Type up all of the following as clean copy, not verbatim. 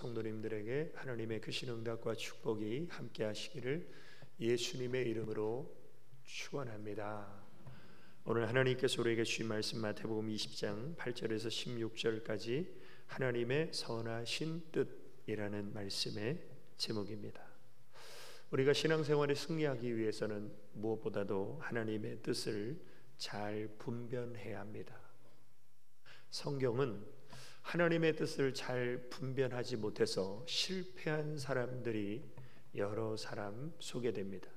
성도님들에게 하나님의 크신 응답과 축복이 함께 하시기를 예수님의 이름으로 축원합니다. 오늘 하나님께서 우리에게 주신 말씀 마태복음 20장 8절에서 16절까지 하나님의 선하신 뜻이라는 말씀의 제목입니다. 우리가 신앙생활에 승리하기 위해서는 무엇보다도 하나님의 뜻을 잘 분별해야 합니다. 성경은 하나님의 뜻을 잘 분별하지 못해서 실패한 사람들이 여러 사람 소개됩니다.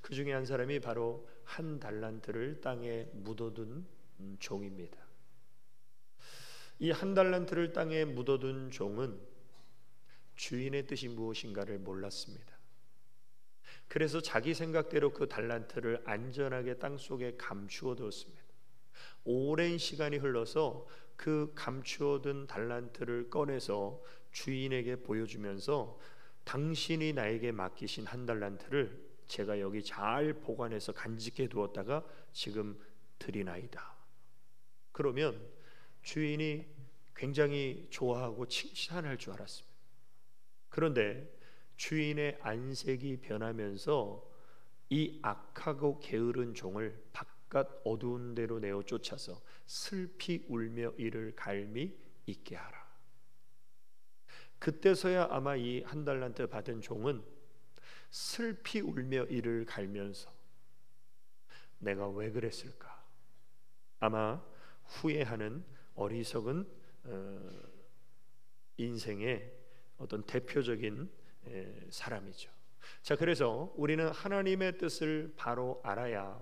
그 중에 한 사람이 바로 한 달란트를 땅에 묻어둔 종입니다. 이 한 달란트를 땅에 묻어둔 종은 주인의 뜻이 무엇인가를 몰랐습니다. 그래서 자기 생각대로 그 달란트를 안전하게 땅속에 감추어 두었습니다. 오랜 시간이 흘러서 그 감추어둔 달란트를 꺼내서 주인에게 보여주면서 당신이 나에게 맡기신 한 달란트를 제가 여기 잘 보관해서 간직해 두었다가 지금 드리나이다. 그러면 주인이 굉장히 좋아하고 칭찬할 줄 알았습니다. 그런데 주인의 안색이 변하면서 이 악하고 게으른 종을 바깥 어두운 데로 내어 쫓아서 슬피 울며 이를 갈미 있게 하라. 그때서야 아마 이 한 달란트 받은 종은 슬피 울며 이를 갈면서 내가 왜 그랬을까? 아마 후회하는 어리석은 인생의 어떤 대표적인 사람이죠. 자, 그래서 우리는 하나님의 뜻을 바로 알아야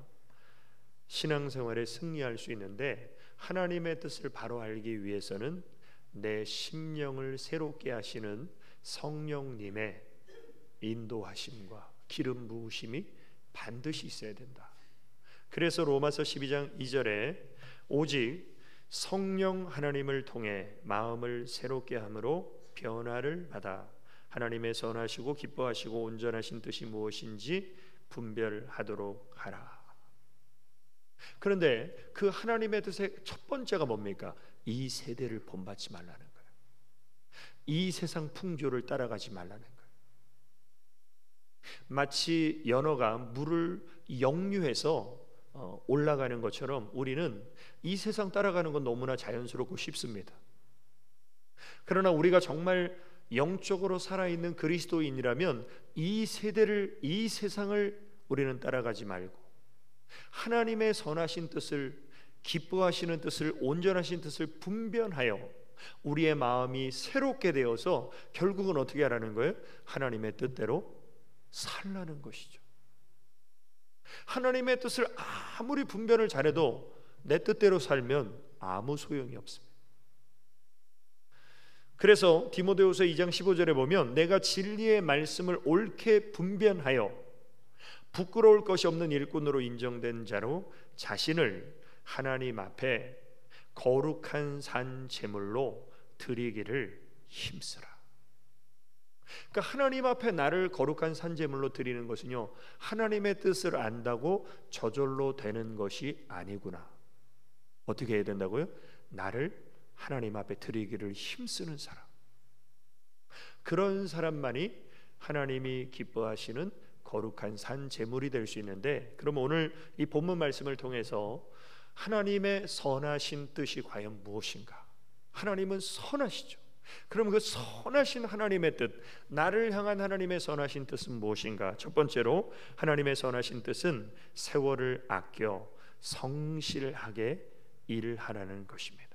신앙생활에 승리할 수 있는데, 하나님의 뜻을 바로 알기 위해서는 내 심령을 새롭게 하시는 성령님의 인도하심과 기름 부으심이 반드시 있어야 된다. 그래서 로마서 12장 2절에 오직 성령 하나님을 통해 마음을 새롭게 함으로 변화를 받아 하나님의 선하시고 기뻐하시고 온전하신 뜻이 무엇인지 분별하도록 하라. 그런데 그 하나님의 뜻의 첫 번째가 뭡니까? 이 세대를 본받지 말라는 거예요. 이 세상 풍조를 따라가지 말라는 거예요. 마치 연어가 물을 역류해서 올라가는 것처럼 우리는 이 세상 따라가는 건 너무나 자연스럽고 쉽습니다. 그러나 우리가 정말 영적으로 살아있는 그리스도인이라면 이 세대를, 이 세상을 우리는 따라가지 말고 하나님의 선하신 뜻을, 기뻐하시는 뜻을, 온전하신 뜻을 분별하여 우리의 마음이 새롭게 되어서 결국은 어떻게 하라는 거예요? 하나님의 뜻대로 살라는 것이죠. 하나님의 뜻을 아무리 분별을 잘해도 내 뜻대로 살면 아무 소용이 없습니다. 그래서 디모데후서 2장 15절에 보면 내가 진리의 말씀을 옳게 분별하여 부끄러울 것이 없는 일꾼으로 인정된 자로 자신을 하나님 앞에 거룩한 산 제물로 드리기를 힘쓰라. 그러니까 하나님 앞에 나를 거룩한 산 제물로 드리는 것은요, 하나님의 뜻을 안다고 저절로 되는 것이 아니구나. 어떻게 해야 된다고요? 나를 하나님 앞에 드리기를 힘쓰는 사람, 그런 사람만이 하나님이 기뻐하시는 거룩한 산 제물이 될 수 있는데, 그럼 오늘 이 본문 말씀을 통해서 하나님의 선하신 뜻이 과연 무엇인가? 하나님은 선하시죠. 그럼 그 선하신 하나님의 뜻, 나를 향한 하나님의 선하신 뜻은 무엇인가? 첫 번째로 하나님의 선하신 뜻은 세월을 아껴 성실하게 일을 하라는 것입니다.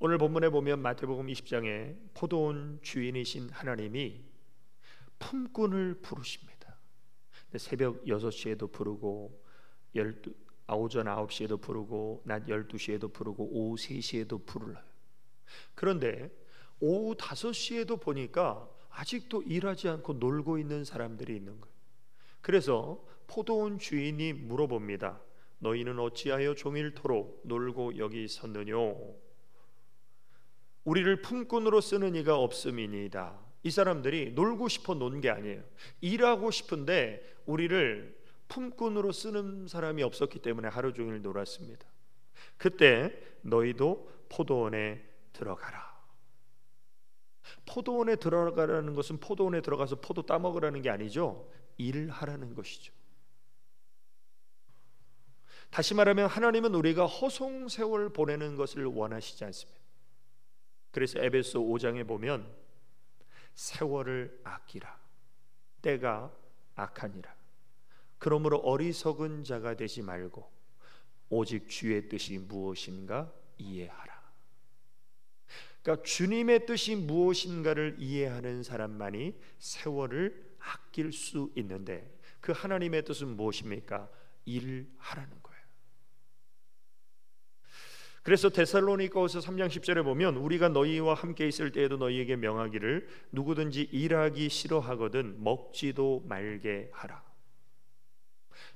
오늘 본문에 보면 마태복음 20장에 포도원 주인이신 하나님이 품꾼을 부르십니다. 새벽 6시에도 부르고 오전 9시에도 부르고 낮 12시에도 부르고 오후 3시에도 부르러요. 그런데 오후 5시에도 보니까 아직도 일하지 않고 놀고 있는 사람들이 있는 거예요. 그래서 포도원 주인이 물어봅니다. 너희는 어찌하여 종일토록 놀고 여기 섰느뇨? 우리를 품꾼으로 쓰는 이가 없음이니이다. 이 사람들이 놀고 싶어 논 게 아니에요. 일하고 싶은데 우리를 품꾼으로 쓰는 사람이 없었기 때문에 하루 종일 놀았습니다. 그때 너희도 포도원에 들어가라. 포도원에 들어가라는 것은 포도원에 들어가서 포도 따먹으라는 게 아니죠. 일하라는 것이죠. 다시 말하면 하나님은 우리가 허송세월 보내는 것을 원하시지 않습니다. 그래서 에베소 5장에 보면 세월을 아끼라. 때가 악하니라. 그러므로 어리석은 자가 되지 말고 오직 주의 뜻이 무엇인가 이해하라. 그러니까 주님의 뜻이 무엇인가를 이해하는 사람만이 세월을 아낄 수 있는데, 그 하나님의 뜻은 무엇입니까? 일하라는 거예요. 그래서 데살로니가후서 3장 10절에 보면 우리가 너희와 함께 있을 때에도 너희에게 명하기를 누구든지 일하기 싫어하거든 먹지도 말게 하라.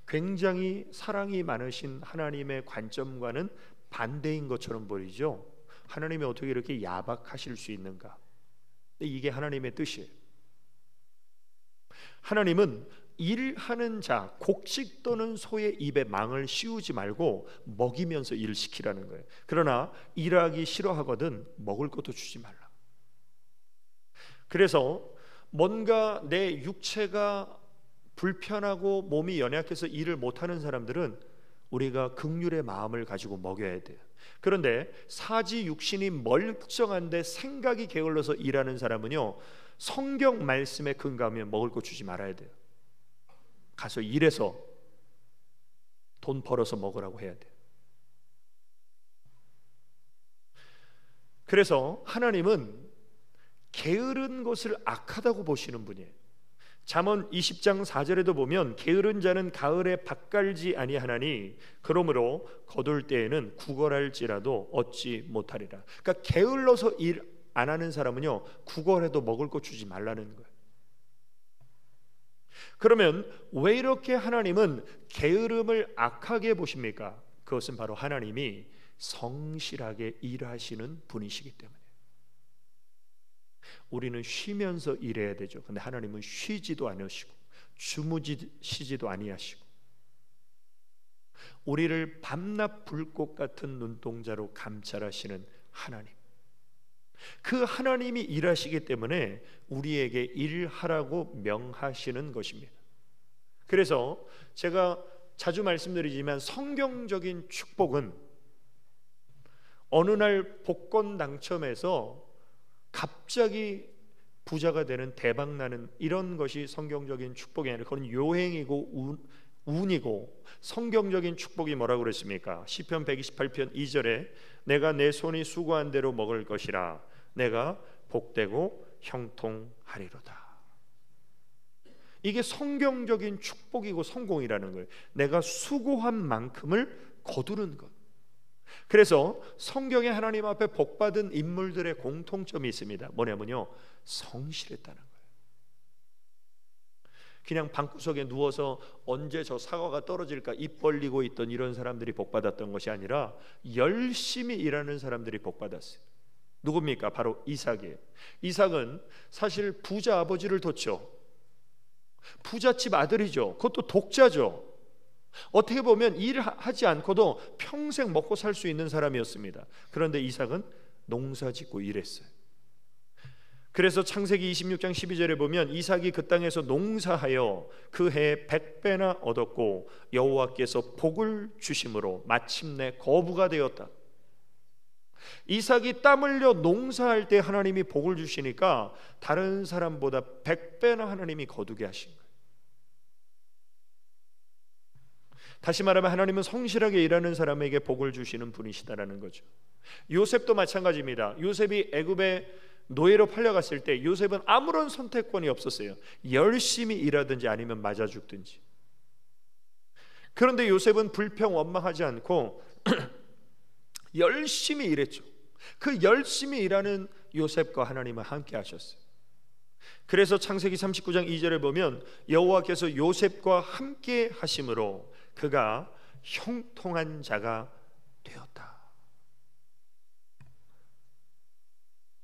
굉장히 사랑이 많으신 하나님의 관점과는 반대인 것처럼 보이죠. 하나님이 어떻게 이렇게 야박하실 수 있는가? 이게 하나님의 뜻이에요. 하나님은 일하는 자, 곡식 떠는 소의 입에 망을 씌우지 말고 먹이면서 일을 시키라는 거예요. 그러나 일하기 싫어하거든 먹을 것도 주지 말라. 그래서 뭔가 내 육체가 불편하고 몸이 연약해서 일을 못하는 사람들은 우리가 긍휼의 마음을 가지고 먹여야 돼요. 그런데 사지 육신이 멀쩡한데 생각이 게을러서 일하는 사람은요, 성경 말씀에 근거하면 먹을 거 주지 말아야 돼요. 가서 일해서 돈 벌어서 먹으라고 해야 돼요. 그래서 하나님은 게으른 것을 악하다고 보시는 분이에요. 잠언 20장 4절에도 보면 게으른 자는 가을에 밭 갈지 아니하나니 그러므로 거둘 때에는 구걸할지라도 얻지 못하리라. 그러니까 게을러서 일 안 하는 사람은요, 구걸해도 먹을 거 주지 말라는 거예요. 그러면 왜 이렇게 하나님은 게으름을 악하게 보십니까? 그것은 바로 하나님이 성실하게 일하시는 분이시기 때문이에요. 우리는 쉬면서 일해야 되죠. 근데 하나님은 쉬지도 않으시고 주무시지도 아니하시고 우리를 밤낮 불꽃 같은 눈동자로 감찰하시는 하나님, 그 하나님이 일하시기 때문에 우리에게 일하라고 명하시는 것입니다. 그래서 제가 자주 말씀드리지만 성경적인 축복은 어느 날 복권 당첨해서 갑자기 부자가 되는, 대박나는 이런 것이 성경적인 축복이 아니라 그건 요행이고 운이고, 성경적인 축복이 뭐라고 그랬습니까? 시편 128편 2절에 내가 내 손이 수고한 대로 먹을 것이라 내가 복되고 형통하리로다. 이게 성경적인 축복이고 성공이라는 거예요. 내가 수고한 만큼을 거두는 것. 그래서 성경에 하나님 앞에 복받은 인물들의 공통점이 있습니다. 뭐냐면요, 성실했다는 거예요. 그냥 방구석에 누워서 언제 저 사과가 떨어질까 입 벌리고 있던 이런 사람들이 복받았던 것이 아니라 열심히 일하는 사람들이 복받았어요. 누굽니까? 바로 이삭이에요. 이삭은 사실 부자 아버지를 뒀죠. 부잣집 아들이죠. 그것도 독자죠. 어떻게 보면 일하지 않고도 평생 먹고 살 수 있는 사람이었습니다. 그런데 이삭은 농사 짓고 일했어요. 그래서 창세기 26장 12절에 보면 이삭이 그 땅에서 농사하여 그 해에 100배나 얻었고 여호와께서 복을 주심으로 마침내 거부가 되었다. 이삭이 땀 흘려 농사할 때 하나님이 복을 주시니까 다른 사람보다 100배나 하나님이 거두게 하신 거예요. 다시 말하면 하나님은 성실하게 일하는 사람에게 복을 주시는 분이시다라는 거죠. 요셉도 마찬가지입니다. 요셉이 애굽에 노예로 팔려갔을 때 요셉은 아무런 선택권이 없었어요. 열심히 일하든지 아니면 맞아 죽든지. 그런데 요셉은 불평원망하지 않고 열심히 일했죠. 그 열심히 일하는 요셉과 하나님은 함께 하셨어요. 그래서 창세기 39장 2절에 보면 여호와께서 요셉과 함께 하심으로 그가 형통한 자가 되었다.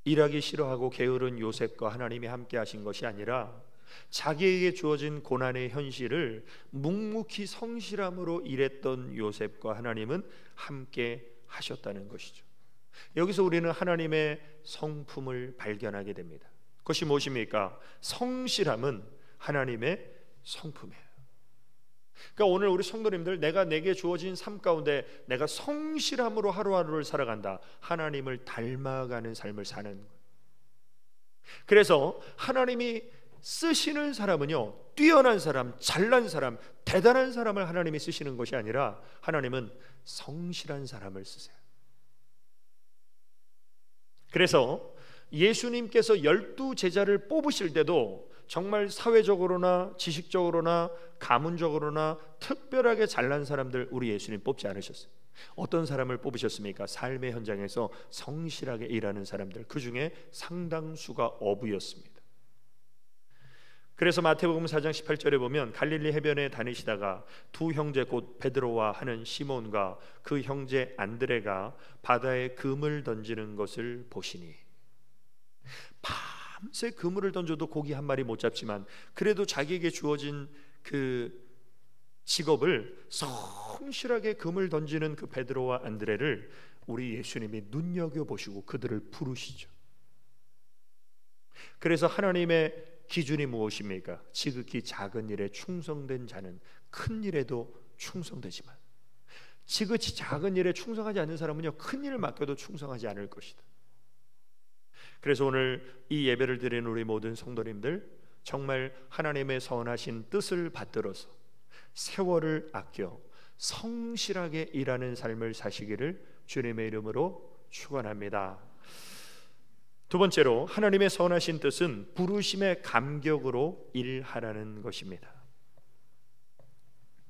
일하기 싫어하고 게으른 요셉과 하나님이 함께 하신 것이 아니라 자기에게 주어진 고난의 현실을 묵묵히 성실함으로 일했던 요셉과 하나님은 함께 하셨다는 것이죠. 여기서 우리는 하나님의 성품을 발견하게 됩니다. 그것이 무엇입니까? 성실함은 하나님의 성품이에요. 그러니까 오늘 우리 성도님들, 내게 주어진 삶 가운데 내가 성실함으로 하루하루를 살아간다. 하나님을 닮아가는 삶을 사는 거예요. 그래서 하나님이 쓰시는 사람은요, 뛰어난 사람, 잘난 사람, 대단한 사람을 하나님이 쓰시는 것이 아니라 하나님은 성실한 사람을 쓰세요. 그래서 예수님께서 12제자를 뽑으실 때도 정말 사회적으로나 지식적으로나 가문적으로나 특별하게 잘난 사람들 우리 예수님 뽑지 않으셨어요. 어떤 사람을 뽑으셨습니까? 삶의 현장에서 성실하게 일하는 사람들, 그 중에 상당수가 어부였습니다. 그래서 마태복음 4장 18절에 보면 갈릴리 해변에 다니시다가 두 형제 곧 베드로와 하는 시몬과 그 형제 안드레가 바다에 그물 던지는 것을 보시니, 밤새 그물을 던져도 고기 한 마리 못 잡지만 그래도 자기에게 주어진 그 직업을 성실하게 그물 던지는 그 베드로와 안드레를 우리 예수님이 눈여겨보시고 그들을 부르시죠. 그래서 하나님의 기준이 무엇입니까? 지극히 작은 일에 충성된 자는 큰 일에도 충성되지만 지극히 작은 일에 충성하지 않는 사람은요, 큰 일을 맡겨도 충성하지 않을 것이다. 그래서 오늘 이 예배를 드리는 우리 모든 성도님들, 정말 하나님의 선하신 뜻을 받들어서 세월을 아껴 성실하게 일하는 삶을 사시기를 주님의 이름으로 축원합니다. 두 번째로, 하나님의 선하신 뜻은 부르심의 감격으로 일하라는 것입니다.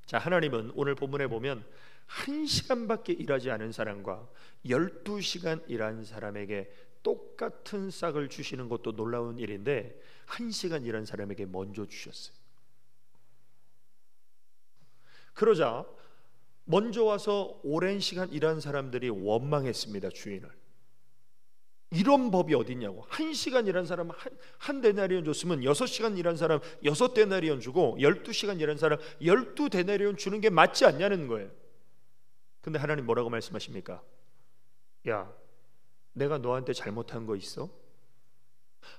자, 하나님은 오늘 본문에 보면 1시간밖에 일하지 않은 사람과 12시간 일한 사람에게 똑같은 싹을 주시는 것도 놀라운 일인데 1시간 일한 사람에게 먼저 주셨어요. 그러자 먼저 와서 오랜 시간 일한 사람들이 원망했습니다. 주인을. 이런 법이 어딨냐고. 1시간 일한 사람 한 데나리온 줬으면 6시간 일한 사람 6데나리온 주고 12시간 일한 사람 12데나리온 주는 게 맞지 않냐는 거예요. 근데 하나님 뭐라고 말씀하십니까? 야, 내가 너한테 잘못한 거 있어?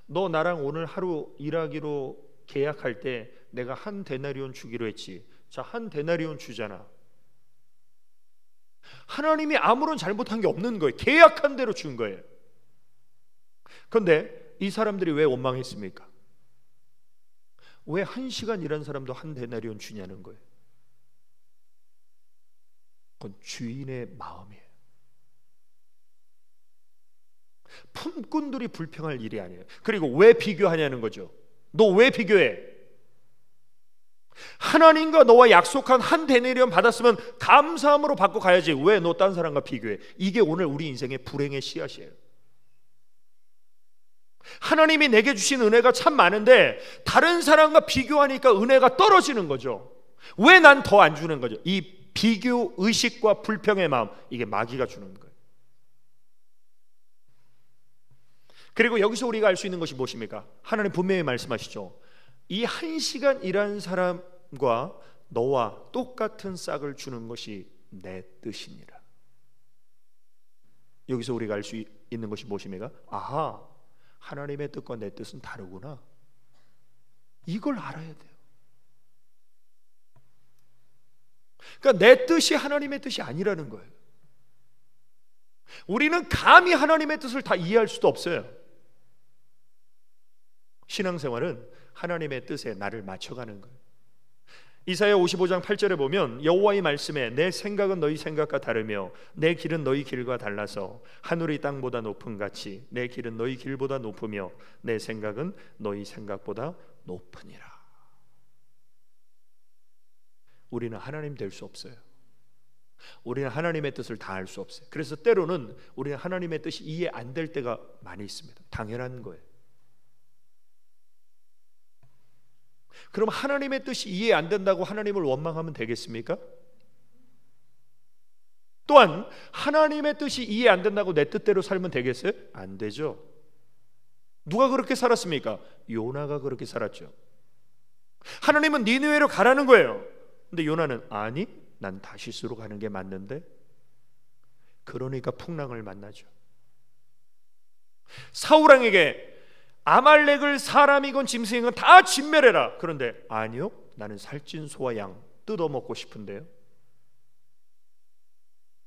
너 나랑 오늘 하루 일하기로 계약할 때 내가 한 데나리온 주기로 했지. 자, 한 데나리온 주잖아. 하나님이 아무런 잘못한 게 없는 거예요. 계약한 대로 준 거예요. 그런데 이 사람들이 왜 원망했습니까? 왜 1시간 일한 사람도 한 데나리온 주냐는 거예요. 그건 주인의 마음이에요. 품꾼들이 불평할 일이 아니에요. 그리고 왜 비교하냐는 거죠. 너 왜 비교해? 하나님과 너와 약속한 한 데나리온 받았으면 감사함으로 받고 가야지. 왜 너 딴 사람과 비교해? 이게 오늘 우리 인생의 불행의 씨앗이에요. 하나님이 내게 주신 은혜가 참 많은데 다른 사람과 비교하니까 은혜가 떨어지는 거죠. 왜 난 더 안 주는 거죠? 이 비교 의식과 불평의 마음, 이게 마귀가 주는 거예요. 그리고 여기서 우리가 알 수 있는 것이 무엇입니까? 하나님 분명히 말씀하시죠. 이 1시간 일한 사람과 너와 똑같은 싹을 주는 것이 내 뜻이니라. 여기서 우리가 알 수 있는 것이 무엇입니까? 아하, 하나님의 뜻과 내 뜻은 다르구나. 이걸 알아야 돼요. 그러니까 내 뜻이 하나님의 뜻이 아니라는 거예요. 우리는 감히 하나님의 뜻을 다 이해할 수도 없어요. 신앙생활은 하나님의 뜻에 나를 맞춰가는 거예요. 이사야 55장 8절에 보면 여호와의 말씀에 내 생각은 너희 생각과 다르며 내 길은 너희 길과 달라서 하늘이 땅보다 높음 같이 내 길은 너희 길보다 높으며 내 생각은 너희 생각보다 높으니라. 우리는 하나님 될 수 없어요. 우리는 하나님의 뜻을 다 알 수 없어요. 그래서 때로는 우리는 하나님의 뜻이 이해 안 될 때가 많이 있습니다. 당연한 거예요. 그럼 하나님의 뜻이 이해 안 된다고 하나님을 원망하면 되겠습니까? 또한 하나님의 뜻이 이해 안 된다고 내 뜻대로 살면 되겠어요? 안 되죠. 누가 그렇게 살았습니까? 요나가 그렇게 살았죠. 하나님은 니느웨로 가라는 거예요. 근데 요나는 아니, 난 다시스로 가는 게 맞는데. 그러니까 풍랑을 만나죠. 사울왕에게 아말렉을 사람이건 짐승이건 다 진멸해라. 그런데 아니요, 나는 살찐 소와 양 뜯어먹고 싶은데요.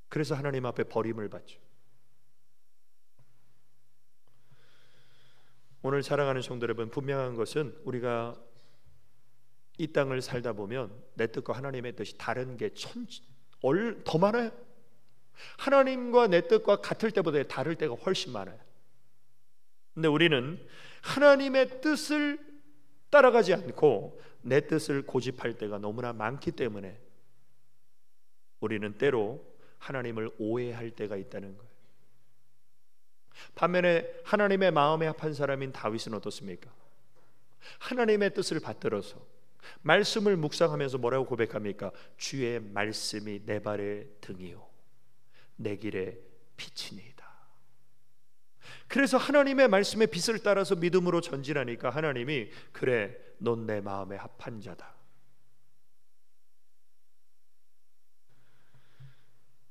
그래서 하나님 앞에 버림을 받죠. 오늘 사랑하는 성도 여러분, 분명한 것은 우리가 이 땅을 살다 보면 내 뜻과 하나님의 뜻이 다른 게 더 많아요. 하나님과 내 뜻과 같을 때보다 다를 때가 훨씬 많아요. 근데 우리는 하나님의 뜻을 따라가지 않고 내 뜻을 고집할 때가 너무나 많기 때문에 우리는 때로 하나님을 오해할 때가 있다는 거예요. 반면에 하나님의 마음에 합한 사람인 다윗은 어떻습니까? 하나님의 뜻을 받들어서 말씀을 묵상하면서 뭐라고 고백합니까? 주의 말씀이 내 발의 등이요 내 길의 빛이니이다. 그래서 하나님의 말씀의 빛을 따라서 믿음으로 전진하니까 하나님이 그래, 넌 내 마음에 합한 자다.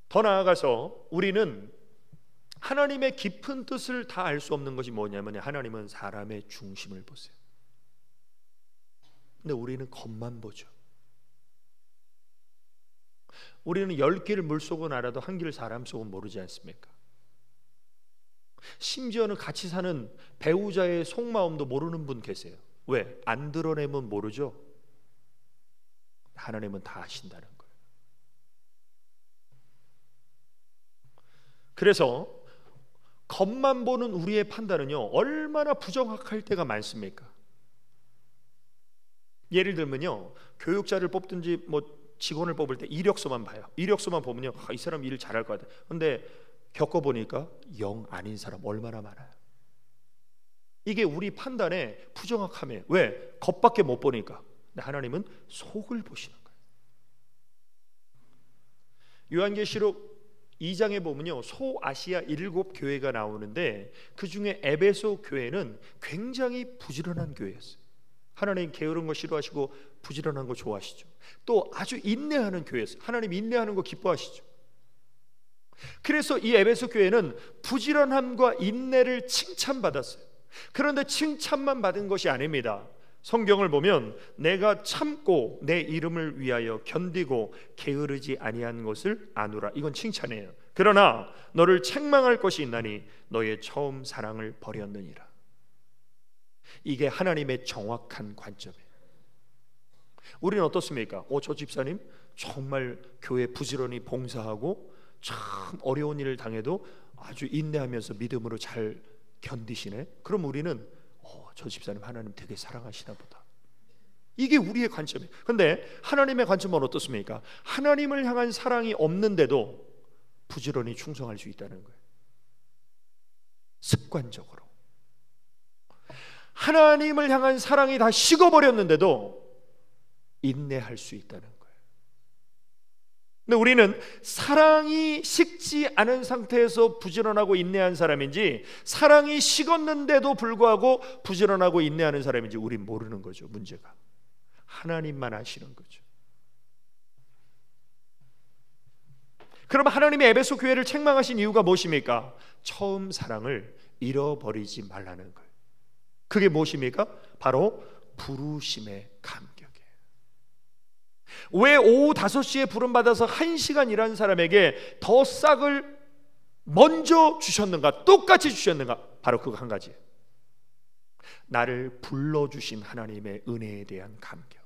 더 나아가서 우리는 하나님의 깊은 뜻을 다 알 수 없는 것이 뭐냐면 하나님은 사람의 중심을 보세요. 근데 우리는 겉만 보죠. 우리는 10길을 물속은 알아도 한 길 사람 속은 모르지 않습니까? 심지어는 같이 사는 배우자의 속마음도 모르는 분 계세요. 왜? 안 드러내면 모르죠. 하나님은 다 아신다는 거예요. 그래서 겉만 보는 우리의 판단은요, 얼마나 부정확할 때가 많습니까? 예를 들면요, 교육자를 뽑든지 직원을 뽑을 때 이력서만 봐요. 이력서만 보면요, 이 사람 일 잘할 것 같아. 근데 겪어보니까 영 아닌 사람 얼마나 많아요. 이게 우리 판단의 부정확함이에요. 왜? 겉밖에 못 보니까. 근데 하나님은 속을 보시는 거예요. 요한계시록 2장에 보면요, 소아시아 7교회가 나오는데 그 중에 에베소 교회는 굉장히 부지런한 교회였어요. 하나님 게으른 거 싫어하시고 부지런한 거 좋아하시죠. 또 아주 인내하는 교회였어요. 하나님 인내하는 거 기뻐하시죠. 그래서 이 에베소 교회는 부지런함과 인내를 칭찬받았어요. 그런데 칭찬만 받은 것이 아닙니다. 성경을 보면 내가 참고 내 이름을 위하여 견디고 게으르지 아니한 것을 아노라, 이건 칭찬이에요. 그러나 너를 책망할 것이 있나니 너의 처음 사랑을 버렸느니라. 이게 하나님의 정확한 관점이에요. 우리는 어떻습니까? 저 집사님 정말 교회 부지런히 봉사하고 참 어려운 일을 당해도 아주 인내하면서 믿음으로 잘 견디시네. 그럼 우리는 저 집사님 하나님 되게 사랑하시나 보다. 이게 우리의 관점이에요. 그런데 하나님의 관점은 어떻습니까? 하나님을 향한 사랑이 없는데도 부지런히 충성할 수 있다는 거예요. 습관적으로. 하나님을 향한 사랑이 다 식어버렸는데도 인내할 수 있다는 거예요. 근데 우리는 사랑이 식지 않은 상태에서 부지런하고 인내한 사람인지, 사랑이 식었는데도 불구하고 부지런하고 인내하는 사람인지 우린 모르는 거죠. 문제가 하나님만 아시는 거죠. 그럼 하나님이 에베소 교회를 책망하신 이유가 무엇입니까? 처음 사랑을 잃어버리지 말라는 거예요. 그게 무엇입니까? 바로 부르심의 감격이에요. 왜 오후 5시에 부름받아서 1시간 일하는 사람에게 더 싹을 먼저 주셨는가? 똑같이 주셨는가? 바로 그거 한 가지예요. 나를 불러주신 하나님의 은혜에 대한 감격.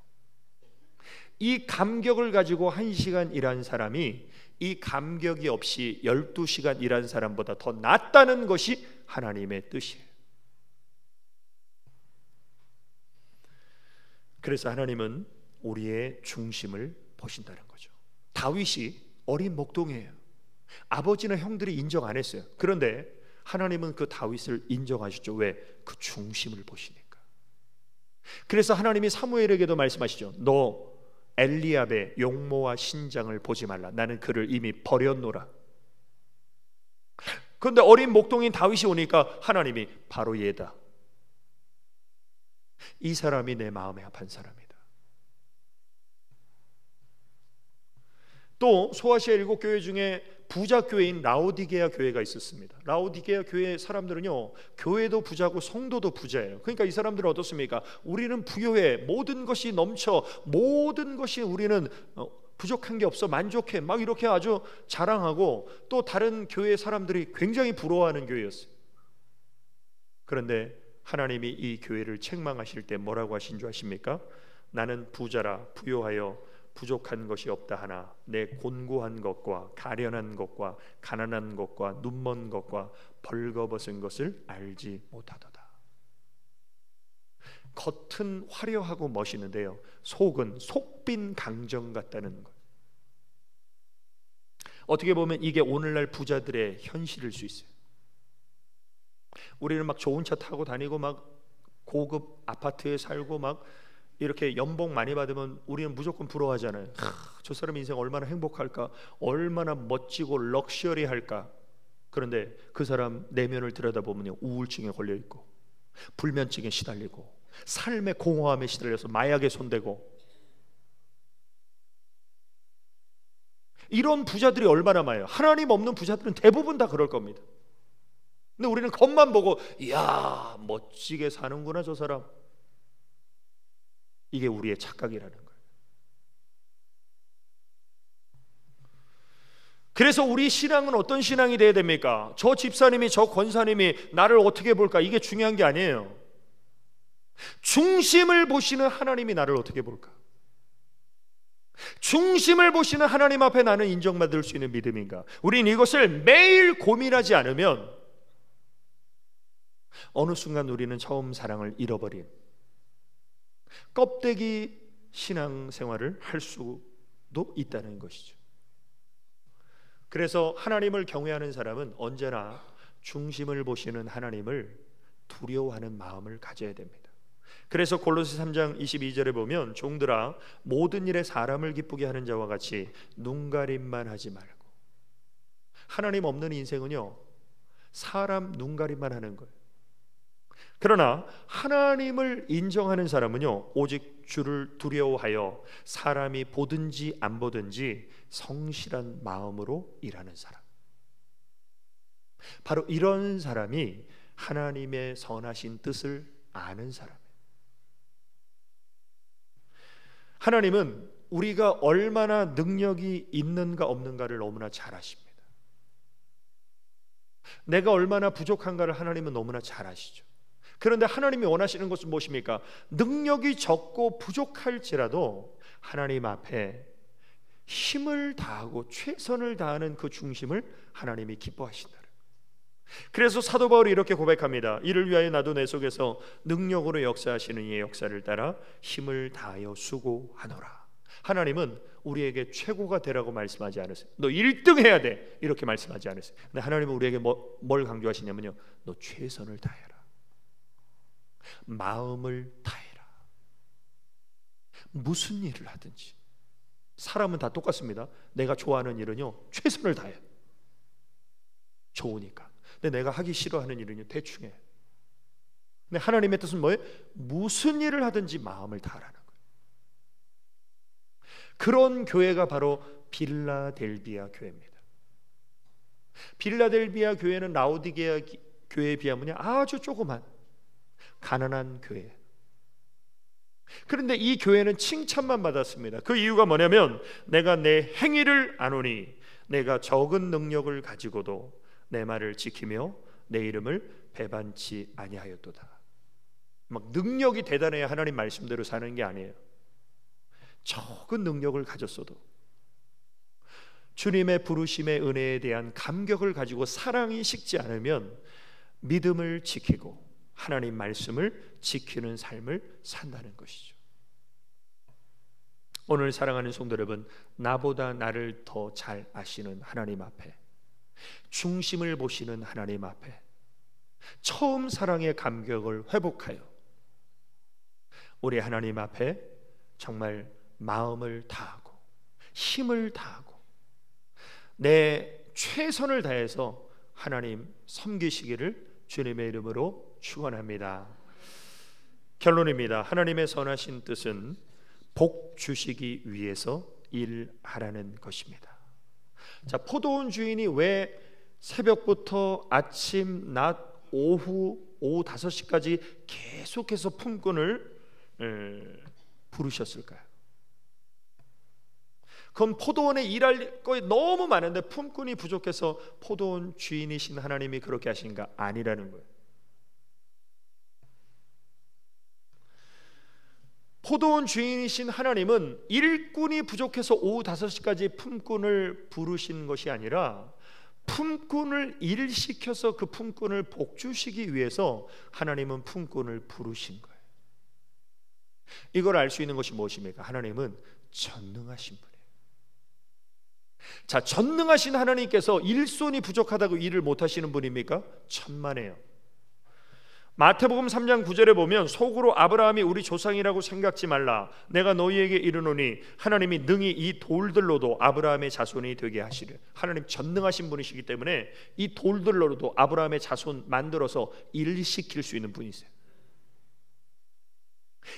이 감격을 가지고 1시간 일한 사람이 이 감격이 없이 12시간 일한 사람보다 더 낫다는 것이 하나님의 뜻이에요. 그래서 하나님은 우리의 중심을 보신다는 거죠. 다윗이 어린 목동이에요. 아버지나 형들이 인정 안 했어요. 그런데 하나님은 그 다윗을 인정하시죠. 왜? 그 중심을 보시니까. 그래서 하나님이 사무엘에게도 말씀하시죠. 너 엘리압의 용모와 신장을 보지 말라. 나는 그를 이미 버렸노라. 그런데 어린 목동인 다윗이 오니까 하나님이 바로 얘다. 이 사람이 내 마음에 합한 사람이다. 또 소아시아 7교회 중에 부자 교회인 라오디게아 교회가 있었습니다. 라오디게아 교회 사람들은요, 교회도 부자고 성도도 부자예요. 그러니까 이 사람들은 어떻습니까? 우리는 부유해, 모든 것이 넘쳐, 모든 것이 우리는 부족한 게 없어, 만족해, 막 이렇게 아주 자랑하고, 또 다른 교회 사람들이 굉장히 부러워하는 교회였어요. 그런데 하나님이 이 교회를 책망하실 때 뭐라고 하신 줄 아십니까? 나는 부자라 부요하여 부족한 것이 없다 하나 내 곤고한 것과 가련한 것과 가난한 것과 눈먼 것과 벌거벗은 것을 알지 못하도다. 겉은 화려하고 멋있는데요, 속은 속빈 강정 같다는 것. 어떻게 보면 이게 오늘날 부자들의 현실일 수 있어요. 우리는 막 좋은 차 타고 다니고 막 고급 아파트에 살고 막 이렇게 연봉 많이 받으면 우리는 무조건 부러워하잖아요. 저 사람 인생 얼마나 행복할까, 얼마나 멋지고 럭셔리할까. 그런데 그 사람 내면을 들여다보면 우울증에 걸려있고 불면증에 시달리고 삶의 공허함에 시달려서 마약에 손대고, 이런 부자들이 얼마나 많아요. 하나님 없는 부자들은 대부분 다 그럴 겁니다. 근데 우리는 겉만 보고 이야 멋지게 사는구나 저 사람, 이게 우리의 착각이라는 거예요. 그래서 우리 신앙은 어떤 신앙이 돼야 됩니까? 저 집사님이 저 권사님이 나를 어떻게 볼까, 이게 중요한 게 아니에요. 중심을 보시는 하나님이 나를 어떻게 볼까? 중심을 보시는 하나님 앞에 나는 인정받을 수 있는 믿음인가? 우리는 이것을 매일 고민하지 않으면 어느 순간 우리는 처음 사랑을 잃어버린 껍데기 신앙생활을 할 수도 있다는 것이죠. 그래서 하나님을 경외하는 사람은 언제나 중심을 보시는 하나님을 두려워하는 마음을 가져야 됩니다. 그래서 골로새 3장 22절에 보면 종들아 모든 일에 사람을 기쁘게 하는 자와 같이 눈가림만 하지 말고. 하나님 없는 인생은요, 사람 눈가림만 하는 거예요. 그러나 하나님을 인정하는 사람은요, 오직 주를 두려워하여 사람이 보든지 안 보든지 성실한 마음으로 일하는 사람, 바로 이런 사람이 하나님의 선하신 뜻을 아는 사람이에요. 하나님은 우리가 얼마나 능력이 있는가 없는가를 너무나 잘 아십니다. 내가 얼마나 부족한가를 하나님은 너무나 잘 아시죠. 그런데 하나님이 원하시는 것은 무엇입니까? 능력이 적고 부족할지라도 하나님 앞에 힘을 다하고 최선을 다하는 그 중심을 하나님이 기뻐하신다. 그래서 사도 바울이 이렇게 고백합니다. 이를 위하여 나도 내 속에서 능력으로 역사하시는 이의 역사를 따라 힘을 다하여 수고하노라. 하나님은 우리에게 최고가 되라고 말씀하지 않으세요. 너 1등 해야 돼 이렇게 말씀하지 않으세요. 근데 하나님은 우리에게 뭘 강조하시냐면요, 너 최선을 다해라, 마음을 다해라. 무슨 일을 하든지 사람은 다 똑같습니다. 내가 좋아하는 일은요 최선을 다해, 좋으니까. 근데 내가 하기 싫어하는 일은요 대충 해. 근데 하나님의 뜻은 뭐예요? 무슨 일을 하든지 마음을 다하라는 거예요. 그런 교회가 바로 빌라델비아 교회입니다. 빌라델비아 교회는 라오디게아 교회에 비하면 아주 조그만 가난한 교회. 그런데 이 교회는 칭찬만 받았습니다. 그 이유가 뭐냐면 내가 내 행위를 아노니 내가 적은 능력을 가지고도 내 말을 지키며 내 이름을 배반치 아니하였도다. 막 능력이 대단해야 하나님 말씀대로 사는 게 아니에요. 적은 능력을 가졌어도 주님의 부르심의 은혜에 대한 감격을 가지고 사랑이 식지 않으면 믿음을 지키고 하나님 말씀을 지키는 삶을 산다는 것이죠. 오늘 사랑하는 성도 여러분, 나보다 나를 더 잘 아시는 하나님 앞에, 중심을 보시는 하나님 앞에 처음 사랑의 감격을 회복하여 우리 하나님 앞에 정말 마음을 다하고 힘을 다하고 내 최선을 다해서 하나님 섬기시기를 주님의 이름으로 축원합니다. 결론입니다. 하나님의 선하신 뜻은 복 주시기 위해서 일하라는 것입니다. 자, 포도원 주인이 왜 새벽부터 아침, 낮, 오후 5시까지 계속해서 품꾼을 부르셨을까요? 그건 포도원에 일할 거에 너무 많은데 품꾼이 부족해서 포도원 주인이신 하나님이 그렇게 하신가? 아니라는 거예요. 포도원 주인이신 하나님은 일꾼이 부족해서 오후 5시까지 품꾼을 부르신 것이 아니라 품꾼을 일시켜서 그 품꾼을 복주시기 위해서 하나님은 품꾼을 부르신 거예요. 이걸 알 수 있는 것이 무엇입니까? 하나님은 전능하신 분이에요. 자, 전능하신 하나님께서 일손이 부족하다고 일을 못하시는 분입니까? 천만에요. 마태복음 3장 9절에 보면 속으로 아브라함이 우리 조상이라고 생각지 말라. 내가 너희에게 이르노니 하나님이 능히 이 돌들로도 아브라함의 자손이 되게 하시려. 하나님 전능하신 분이시기 때문에 이 돌들로도 아브라함의 자손 만들어서 일시킬 수 있는 분이세요.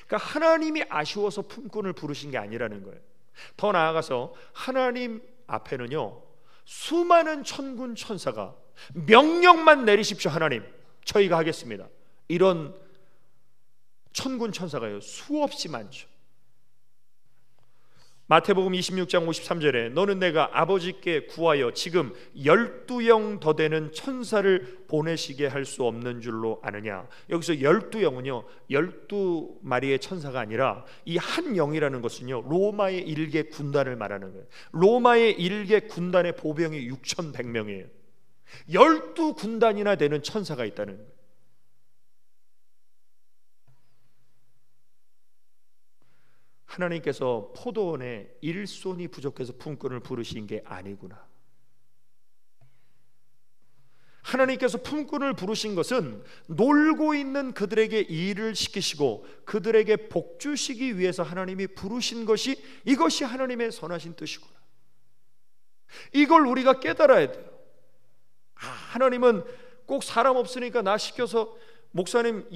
그러니까 하나님이 아쉬워서 품꾼을 부르신 게 아니라는 거예요. 더 나아가서 하나님 앞에는요, 수많은 천군 천사가 명령만 내리십시오. 하나님, 저희가 하겠습니다. 이런 천군 천사가요, 수없이 많죠. 마태복음 26장 53절에 너는 내가 아버지께 구하여 지금 12영 더 되는 천사를 보내시게 할 수 없는 줄로 아느냐. 여기서 12영은요 12마리의 천사가 아니라 이 한 영이라는 것은요 로마의 일개 군단을 말하는 거예요. 로마의 일개 군단의 보병이 6,100명이에요 12군단이나 되는 천사가 있다는 거예요. 하나님께서 포도원에 일손이 부족해서 품꾼을 부르신 게 아니구나. 하나님께서 품꾼을 부르신 것은 놀고 있는 그들에게 일을 시키시고 그들에게 복 주시기 위해서 하나님이 부르신 것이, 이것이 하나님의 선하신 뜻이구나. 이걸 우리가 깨달아야 돼요. 하나님은 꼭 사람 없으니까 나 시켜서, 목사님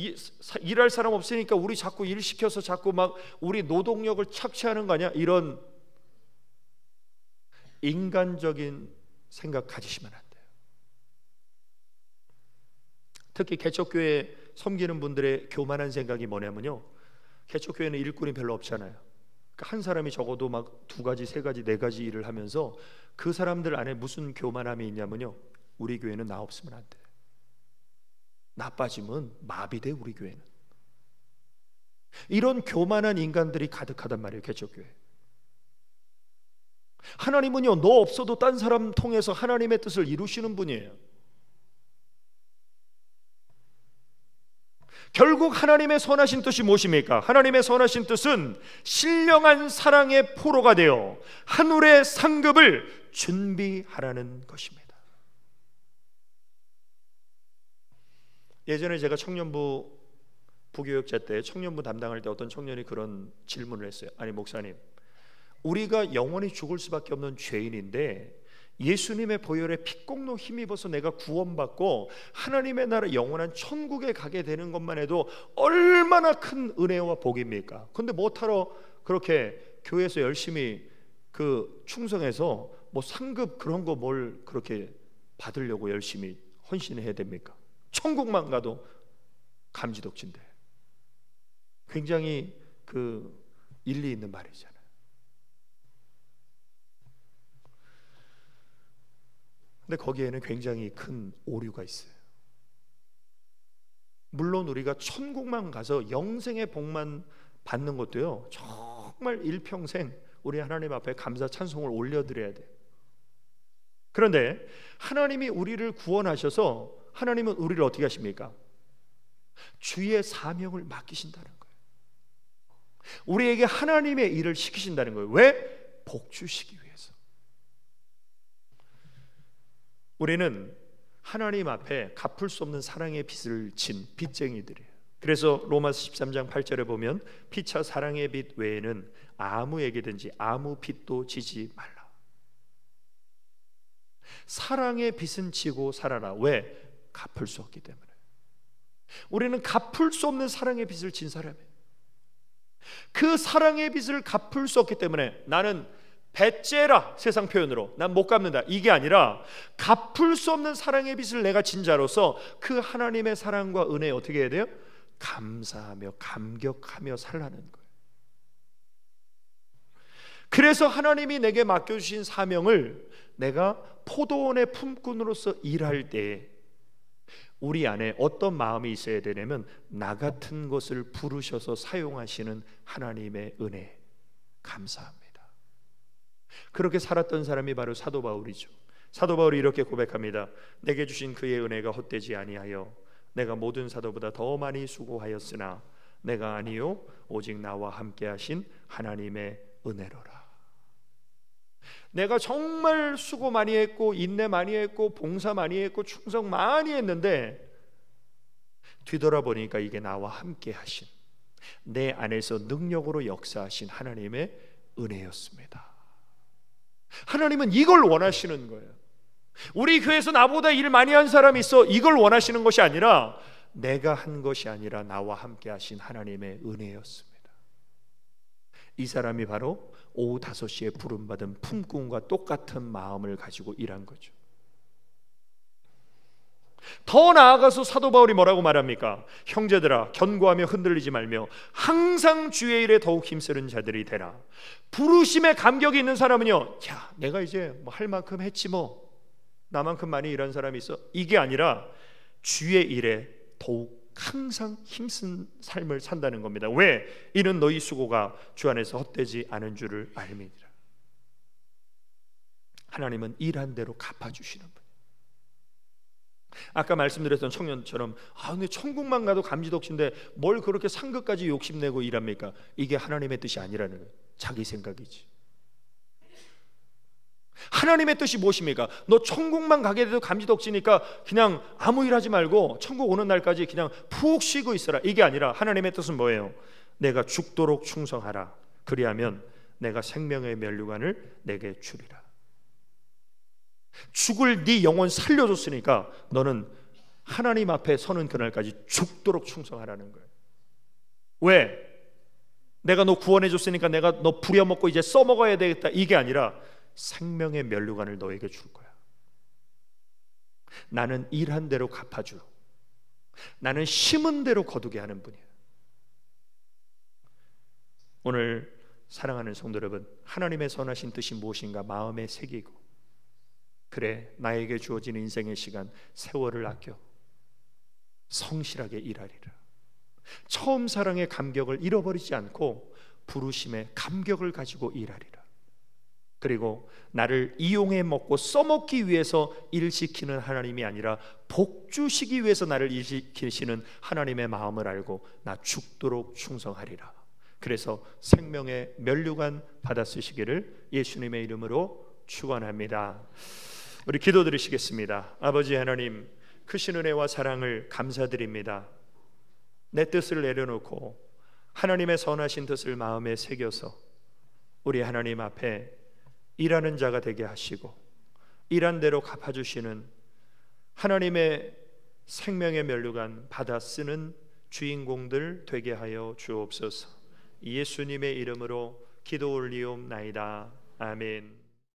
일할 사람 없으니까 우리 자꾸 일 시켜서 자꾸 막 우리 노동력을 착취하는 거 아니야? 이런 인간적인 생각 가지시면 안 돼요. 특히 개척교회 섬기는 분들의 교만한 생각이 뭐냐면요, 개척교회는 일꾼이 별로 없잖아요. 그러니까 한 사람이 적어도 막 2가지, 3가지, 4가지 일을 하면서 그 사람들 안에 무슨 교만함이 있냐면요, 우리 교회는 나 없으면 안 돼. 나 빠지면 마비돼 우리 교회는. 이런 교만한 인간들이 가득하단 말이에요, 개척교회. 하나님은요 너 없어도 딴 사람 통해서 하나님의 뜻을 이루시는 분이에요. 결국 하나님의 선하신 뜻이 무엇입니까? 하나님의 선하신 뜻은 신령한 사랑의 포로가 되어 하늘의 상급을 준비하라는 것입니다. 예전에 제가 청년부 부교육자 때 청년부 담당할 때 어떤 청년이 그런 질문을 했어요. 아니 목사님, 우리가 영원히 죽을 수밖에 없는 죄인인데 예수님의 보혈에 피공로 힘입어서 내가 구원받고 하나님의 나라 영원한 천국에 가게 되는 것만 해도 얼마나 큰 은혜와 복입니까? 근데 뭐하러 그렇게 교회에서 열심히 충성해서 뭐 상급 그런 거 뭘 그렇게 받으려고 열심히 헌신해야 됩니까? 천국만 가도 감지덕진데. 굉장히 일리 있는 말이잖아요. 근데 거기에는 굉장히 큰 오류가 있어요. 물론 우리가 천국만 가서 영생의 복만 받는 것도요 정말 일평생 우리 하나님 앞에 감사 찬송을 올려드려야 돼요. 그런데 하나님이 우리를 구원하셔서 하나님은 우리를 어떻게 하십니까? 주의 사명을 맡기신다는 거예요. 우리에게 하나님의 일을 시키신다는 거예요. 왜? 복 주시기 위해서. 우리는 하나님 앞에 갚을 수 없는 사랑의 빚을 진 빚쟁이들이에요. 그래서 로마서 13장 8절에 보면 피차 사랑의 빚 외에는 아무에게든지 아무 빚도 지지 말라. 사랑의 빚은 지고 살아라. 왜? 갚을 수 없기 때문에. 우리는 갚을 수 없는 사랑의 빚을 진 사람이에요. 그 사랑의 빚을 갚을 수 없기 때문에 나는 배째라, 세상 표현으로 난 못 갚는다, 이게 아니라 갚을 수 없는 사랑의 빚을 내가 진 자로서 그 하나님의 사랑과 은혜에 어떻게 해야 돼요? 감사하며 감격하며 살라는 거예요. 그래서 하나님이 내게 맡겨주신 사명을 내가 포도원의 품꾼으로서 일할 때 우리 안에 어떤 마음이 있어야 되냐면, 나 같은 것을 부르셔서 사용하시는 하나님의 은혜, 감사합니다. 그렇게 살았던 사람이 바로 사도 바울이죠. 사도 바울이 이렇게 고백합니다. 내게 주신 그의 은혜가 헛되지 아니하여 내가 모든 사도보다 더 많이 수고하였으나 내가 아니요 오직 나와 함께 하신 하나님의 은혜로라. 내가 정말 수고 많이 했고 인내 많이 했고 봉사 많이 했고 충성 많이 했는데 뒤돌아보니까 이게 나와 함께 하신, 내 안에서 능력으로 역사하신 하나님의 은혜였습니다. 하나님은 이걸 원하시는 거예요. 우리 교회에서 나보다 일 많이 한 사람이 있어, 이걸 원하시는 것이 아니라 내가 한 것이 아니라 나와 함께 하신 하나님의 은혜였습니다. 이 사람이 바로 오후 5시에 부름받은 품꾼과 똑같은 마음을 가지고 일한 거죠. 더 나아가서 사도 바울이 뭐라고 말합니까? 형제들아, 견고하며 흔들리지 말며 항상 주의 일에 더욱 힘쓰는 자들이 되라. 부르심에 감격이 있는 사람은요, 야, 내가 이제 뭐 할 만큼 했지, 뭐 나만큼 많이 일한 사람이 있어, 이게 아니라 주의 일에 더욱 항상 힘쓴 삶을 산다는 겁니다. 왜? 이는 너희 수고가 주 안에서 헛되지 않은 줄을 알미니라. 하나님은 일한 대로 갚아주시는 분. 아까 말씀드렸던 청년처럼, 근데 천국만 가도 감지덕지인데 뭘 그렇게 상급까지 욕심내고 일합니까? 이게 하나님의 뜻이 아니라는 거예요. 자기 생각이지. 하나님의 뜻이 무엇입니까? 너 천국만 가게 돼도 감지덕지니까 그냥 아무 일 하지 말고 천국 오는 날까지 그냥 푹 쉬고 있어라, 이게 아니라 하나님의 뜻은 뭐예요? 내가 죽도록 충성하라. 그리하면 내가 생명의 면류관을 내게 주리라. 죽을 네 영혼 살려줬으니까 너는 하나님 앞에 서는 그날까지 죽도록 충성하라는 거예요. 왜? 내가 너 구원해줬으니까 내가 너 부려먹고 이제 써먹어야 되겠다, 이게 아니라 생명의 면류관을 너에게 줄 거야. 나는 일한 대로 갚아줘. 나는 심은 대로 거두게 하는 분이야. 오늘 사랑하는 성도 여러분, 하나님의 선하신 뜻이 무엇인가 마음에 새기고, 그래, 나에게 주어진 인생의 시간, 세월을 아껴 성실하게 일하리라. 처음 사랑의 감격을 잃어버리지 않고 부르심의 감격을 가지고 일하리라. 그리고 나를 이용해 먹고 써먹기 위해서 일시키는 하나님이 아니라 복주시기 위해서 나를 일시키시는 하나님의 마음을 알고 나 죽도록 충성하리라. 그래서 생명의 면류관 받아 쓰시기를 예수님의 이름으로 축원합니다. 우리 기도드리시겠습니다. 아버지 하나님, 크신 은혜와 사랑을 감사드립니다. 내 뜻을 내려놓고 하나님의 선하신 뜻을 마음에 새겨서 우리 하나님 앞에 일하는 자가 되게 하시고 일한 대로 갚아주시는 하나님의 생명의 면류관 받아 쓰는 주인공들 되게 하여 주옵소서. 예수님의 이름으로 기도 올리옵나이다. 아멘.